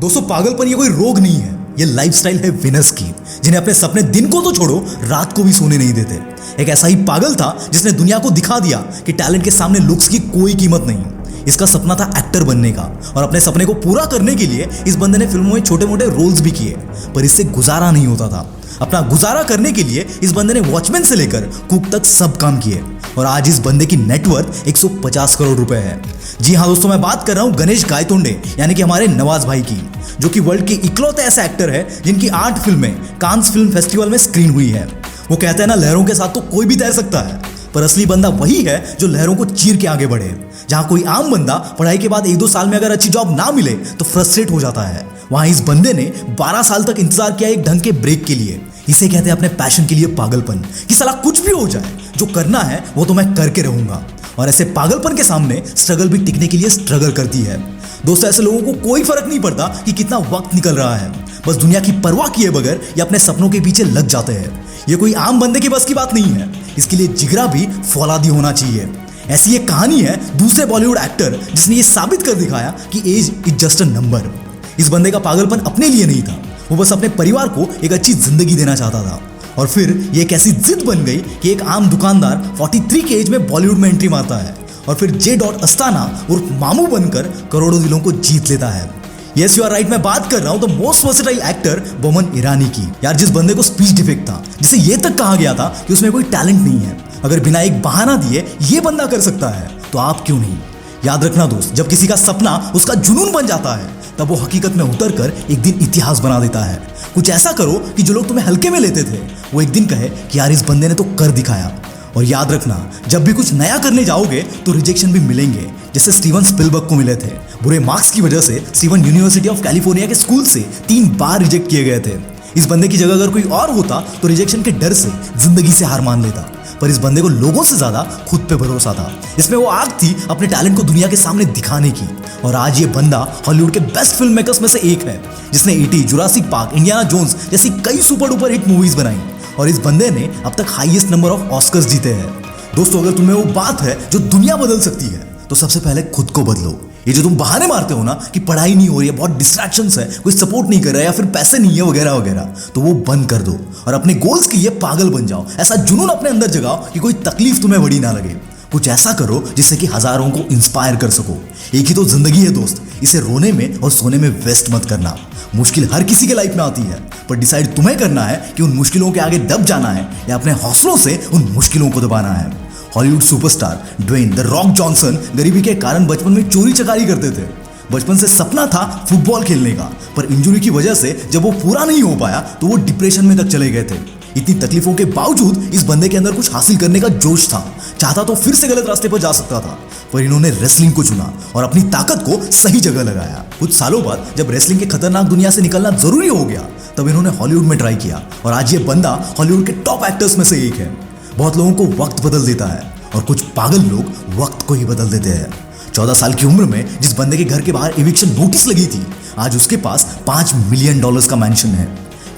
दोस्तों पागलपन ये कोई रोग नहीं है, ये लाइफस्टाइल है विनर्स की, जिन्हें अपने सपने दिन को तो छोड़ो रात को भी सोने नहीं देते। एक ऐसा ही पागल था जिसने दुनिया को दिखा दिया कि टैलेंट के सामने लुक्स की कोई कीमत नहीं। इसका सपना था एक्टर बनने का और अपने सपने को पूरा करने के लिए इस बंदे ने फिल्मों में छोटे मोटे रोल्स भी किए, पर इससे गुजारा नहीं होता था। अपना गुजारा करने के लिए इस बंदे ने वॉचमैन से लेकर कुक तक सब काम किए और आज इस बंदे की नेटवर्थ 150 करोड़ रुपए है। जी हाँ दोस्तों, मैं बात कर रहा हूँ गणेश गायतोंडे यानी कि हमारे नवाज भाई की, जो कि वर्ल्ड के इकलौते ऐसे एक्टर है जिनकी 8 फिल्में कांस फिल्म फेस्टिवल में स्क्रीन हुई है। वो कहते हैं ना, लहरों के साथ तो कोई भी तैर सकता है, पर असली बंदा वही है जो लहरों को चीर के आगे बढ़े। जहां कोई आम बंदा पढ़ाई के बाद 1-2 साल में अगर अच्छी जॉब ना मिले तो फ्रस्ट्रेट हो जाता है, वहां इस बंदे ने 12 साल तक इंतजार किया एक ढंग के ब्रेक के लिए। इसे कहते हैं अपने पैशन के लिए पागलपन, कि साला कुछ भी हो जाए, जो करना है वो तो मैं करके रहूंगा। और ऐसे पागलपन के सामने स्ट्रगल भी टिकने के लिए स्ट्रगल करती है। दोस्तों ऐसे लोगों को कोई फर्क नहीं पड़ता कि कितना वक्त निकल रहा है, बस दुनिया की परवाह किए बगैर ये अपने सपनों के पीछे लग जाते हैं। ये कोई आम बंदे की बस की बात नहीं है, इसके लिए जिगरा भी फौलादी होना चाहिए। ऐसी एक कहानी है दूसरे बॉलीवुड एक्टर जिसने ये साबित कर दिखाया कि age is just a number. इस बंदे का पागलपन अपने लिए नहीं था, वो बस अपने परिवार को एक अच्छी जिंदगी देना चाहता था। और फिर ये एक ऐसी जिद बन गई कि एक आम दुकानदार 43 की एज में बॉलीवुड में एंट्री मारता है और फिर जे. अस्ताना उर्फ मामू बनकर करोड़ों दिलों को जीत लेता है। यस यू आर राइट, मैं बात कर रहा हूं the most versatile actor Boman Irani की। यार जिस बंदे को स्पीच डिफेक्ट था, जिसे ये तक कहा गया था कि उसमें कोई टैलेंट नहीं है, अगर बिना एक बहाना दिए ये बंदा कर सकता है तो आप क्यों नहीं। याद रखना दोस्त, जब किसी का सपना उसका जुनून बन जाता है तब वो हकीकत में उतर कर एक दिन इतिहास बना देता है। कुछ ऐसा करो कि जो लोग तुम्हें हल्के में लेते थे वो एक दिन कहे कि यार इस बंदे ने तो कर दिखाया। और याद रखना, जब भी कुछ नया करने जाओगे तो रिजेक्शन भी मिलेंगे, जैसे स्टीवन स्पिलबर्ग को मिले थे। बुरे मार्क्स की वजह से स्टीवन यूनिवर्सिटी ऑफ कैलिफोर्निया के स्कूल से 3 बार रिजेक्ट किए गए थे। इस बंदे की जगह अगर कोई और होता तो रिजेक्शन के डर से जिंदगी से हार मान लेता, पर इस बंदे को लोगों से ज्यादा खुद पे भरोसा था। इसमें वो आग थी अपने टैलेंट को दुनिया के सामने दिखाने की। और आज ये बंदा हॉलीवुड के बेस्ट फिल्म मेकर्स में से एक है, जिसने E.T., Jurassic park, Indiana Jones जैसी कई सुपर डुपर हिट मूवीज बनाई। और इस बंदे ने अब तक हाईएस्ट नंबर ऑफ ऑस्कर्स जीते हैं। दोस्तों अगर तुम्हें वो बात है जो दुनिया बदल सकती है तो सबसे पहले खुद को बदलो। ये जो तुम बहाने मारते हो ना कि पढ़ाई नहीं हो रही है, बहुत डिस्ट्रैक्शंस है, कोई सपोर्ट नहीं कर रहा है या फिर पैसे नहीं है वगैरह वगैरह, तो वो बंद कर दो और अपने गोल्स के लिए पागल बन जाओ। ऐसा जुनून अपने अंदर जगाओ कि कोई तकलीफ तुम्हें बड़ी ना लगे। कुछ ऐसा करो जिससे कि हजारों को इंस्पायर कर सको। एक ही तो जिंदगी है दोस्त, इसे रोने में और सोने में वेस्ट मत करना। मुश्किल हर किसी के लाइफ में आती है, पर डिसाइड तुम्हें करना है कि उन मुश्किलों के आगे दब जाना है या अपने हौसलों से उन मुश्किलों को दबाना है। Hollywood superstar Dwayne the Rock Johnson गरीबी के कारण बचपन में चोरी चकारी करते थे। बचपन से सपना था फुटबॉल खेलने का, पर इंजरी की वजह से जब वो पूरा नहीं हो पाया तो वो डिप्रेशन में तक चले गए थे। इतनी तकलीफों के बावजूद इस बंदे के अंदर कुछ हासिल करने का जोश था। चाहता तो फिर से गलत रास्ते पर जा सकता था, पर इन्होंने रेसलिंग को चुना और अपनी ताकत को सही जगह लगाया। कुछ सालों बाद जब रेसलिंग के खतरनाक दुनिया से निकलना जरूरी हो गया तब इन्होंने हॉलीवुड में ट्राई किया और आज ये बंदा हॉलीवुड के टॉप एक्टर्स में से एक है। बहुत लोगों को वक्त बदल देता है और कुछ पागल लोग वक्त को ही बदल देते हैं। 14 साल की उम्र में जिस बंदे के घर के बाहर एविक्शन नोटिस लगी थी, आज उसके पास $5 मिलियन का मैंशन है।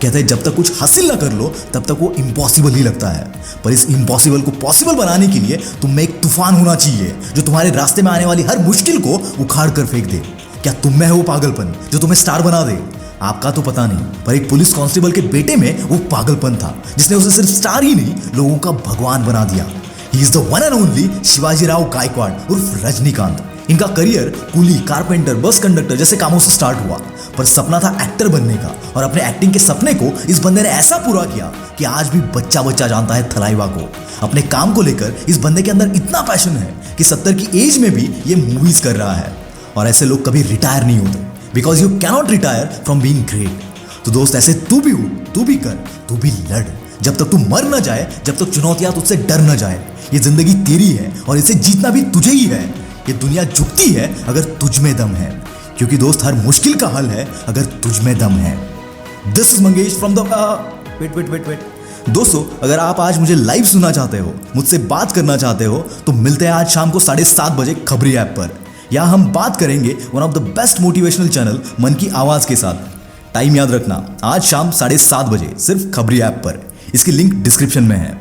कहते हैं जब तक कुछ हासिल ना कर लो तब तक वो इम्पॉसिबल ही लगता है, पर इस इम्पॉसिबल को पॉसिबल बनाने के लिए तुम में एक तूफान होना चाहिए जो तुम्हारे रास्ते में आने वाली हर मुश्किल को उखाड़ कर फेंक दे। क्या तुम में है वो पागलपन जो तुम्हें स्टार बना दे? आपका तो पता नहीं, पर एक पुलिस कांस्टेबल के बेटे में वो पागलपन था जिसने उसे सिर्फ स्टार ही नहीं, लोगों का भगवान बना दिया। He is the one and only Shivaji Rao Gaikwad उर्फ रजनीकांत। इनका career coolie, carpenter, bus conductor जैसे कामों से स्टार्ट हुआ, पर सपना था एक्टर बनने का और अपने एक्टिंग के सपने को इस बंदे ने ऐसा पूरा किया कि आज भी बच्चा बच्चा जानता है थलाइवा को। अपने काम को लेकर इस बंदे के अंदर इतना पैशन है कि 70 की एज में भी ये मूवीज कर रहा है। और ऐसे लोग कभी रिटायर नहीं होते, because you cannot retire from being great. तो दोस्त ऐसे तू भी उठ, तू भी कर, तू भी लड़, जब तक तू मर न जाए, जब तक चुनौतियां तुझसे डर न जाए। ये जिंदगी तेरी है और इसे जीतना भी तुझे ही है। ये दुनिया झुकती है अगर तुझ में दम है, क्योंकि दोस्त हर मुश्किल का हल है अगर तुझ में दम है। This is Mangesh from the vet. दोस्तों अगर आप आज मुझे लाइव सुनना चाहते हो, मुझसे बात करना चाहते हो, तो मिलते हैं आज शाम को 7:30 बजे खबरी ऐप पर। यहाँ हम बात करेंगे one of the best motivational channel मन की आवाज के साथ। टाइम याद रखना, आज शाम 7:30 बजे सिर्फ खबरी ऐप पर। इसकी लिंक डिस्क्रिप्शन में है।